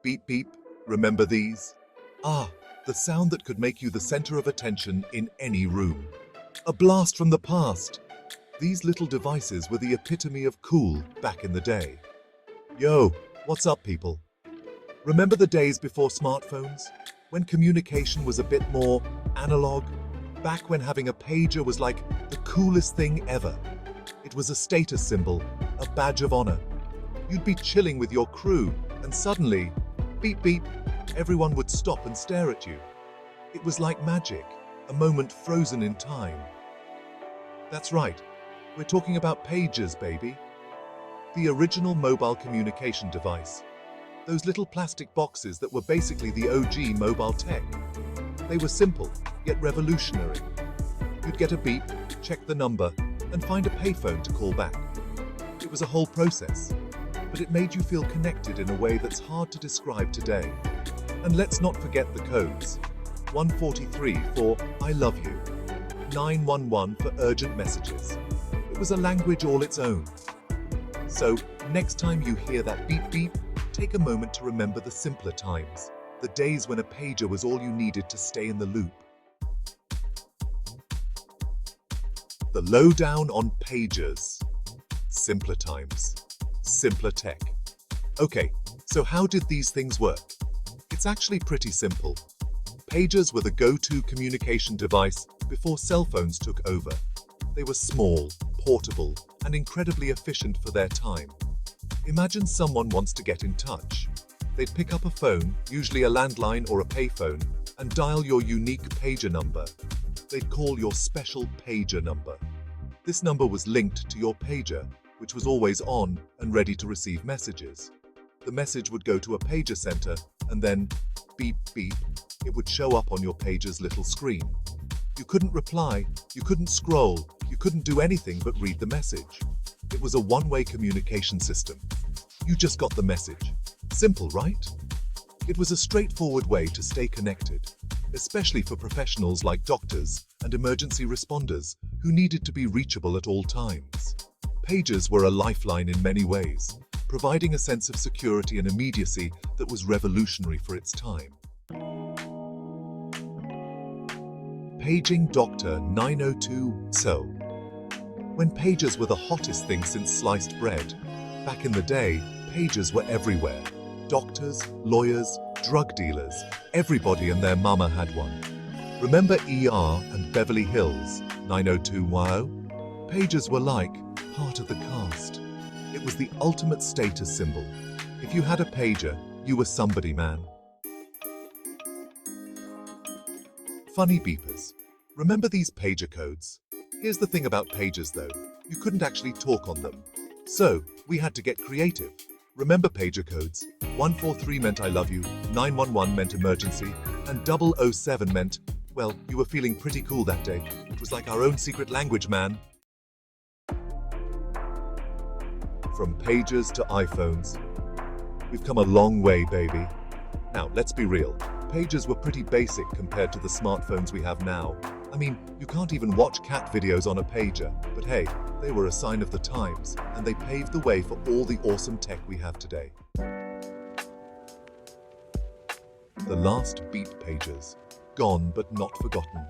Beep beep, remember these? Ah, the sound that could make you the center of attention in any room. A blast from the past. These little devices were the epitome of cool back in the day. Yo, what's up, people? Remember the days before smartphones? When communication was a bit more analog? Back when having a pager was like the coolest thing ever. It was a status symbol, a badge of honor. You'd be chilling with your crew, and suddenly, beep beep, everyone would stop and stare at you. It was like magic, a moment frozen in time. That's right, we're talking about pagers, baby. The original mobile communication device. Those little plastic boxes that were basically the OG mobile tech. They were simple, yet revolutionary. You'd get a beep, check the number, and find a payphone to call back. It was a whole process, but it made you feel connected in a way that's hard to describe today. And let's not forget the codes. 143 for I love you. 911 for urgent messages. It was a language all its own. So, next time you hear that beep beep, take a moment to remember the simpler times, the days when a pager was all you needed to stay in the loop. The lowdown on pagers. Simpler times. Simpler tech. Okay, so how did these things work? It's actually pretty simple. Pagers were the go-to communication device before cell phones took over. They were small, portable, and incredibly efficient for their time. Imagine someone wants to get in touch. They'd pick up a phone, usually a landline or a payphone, and dial your unique pager number. They'd call your special pager number. This number was linked to your pager, which was always on and ready to receive messages. The message would go to a pager center, and then, beep beep, it would show up on your pager's little screen. You couldn't reply, you couldn't scroll, you couldn't do anything but read the message. It was a one-way communication system. You just got the message. Simple, right? It was a straightforward way to stay connected, especially for professionals like doctors and emergency responders who needed to be reachable at all times. Pagers were a lifeline in many ways, providing a sense of security and immediacy that was revolutionary for its time. Paging Doctor 902. So, when pagers were the hottest thing since sliced bread, back in the day, pagers were everywhere. Doctors, lawyers, drug dealers, everybody and their mama had one. Remember ER and Beverly Hills 90210? Pagers were like part of the cast. It was the ultimate status symbol. If you had a pager, you were somebody, man. Funny beepers. Remember these pager codes? Here's the thing about pagers though, you couldn't actually talk on them. So, we had to get creative. Remember pager codes? 143 meant I love you, 911 meant emergency, and 007 meant, well, you were feeling pretty cool that day. It was like our own secret language, man. From pagers to iPhones. We've come a long way, baby. Now, let's be real. Pagers were pretty basic compared to the smartphones we have now. I mean, you can't even watch cat videos on a pager, but hey, they were a sign of the times, and they paved the way for all the awesome tech we have today. The last beep pagers, gone but not forgotten.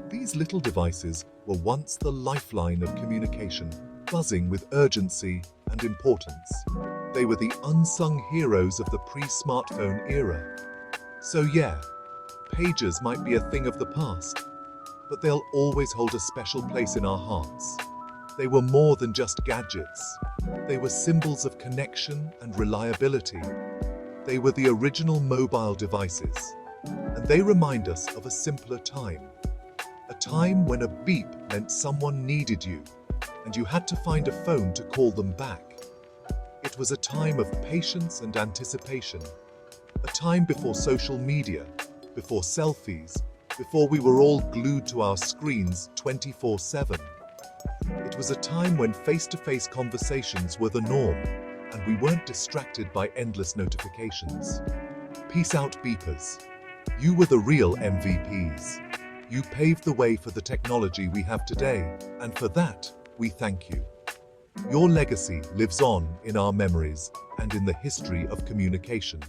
These little devices were once the lifeline of communication, buzzing with urgency and importance. They were the unsung heroes of the pre-smartphone era. So yeah, pagers might be a thing of the past, but they'll always hold a special place in our hearts. They were more than just gadgets. They were symbols of connection and reliability. They were the original mobile devices, and they remind us of a simpler time. A time when a beep meant someone needed you, and you had to find a phone to call them back. It was a time of patience and anticipation. A time before social media, before selfies, before we were all glued to our screens 24/7. It was a time when face-to-face conversations were the norm, and we weren't distracted by endless notifications. Peace out, beepers. You were the real MVPs. You paved the way for the technology we have today, and for that, we thank you. Your legacy lives on in our memories and in the history of communication.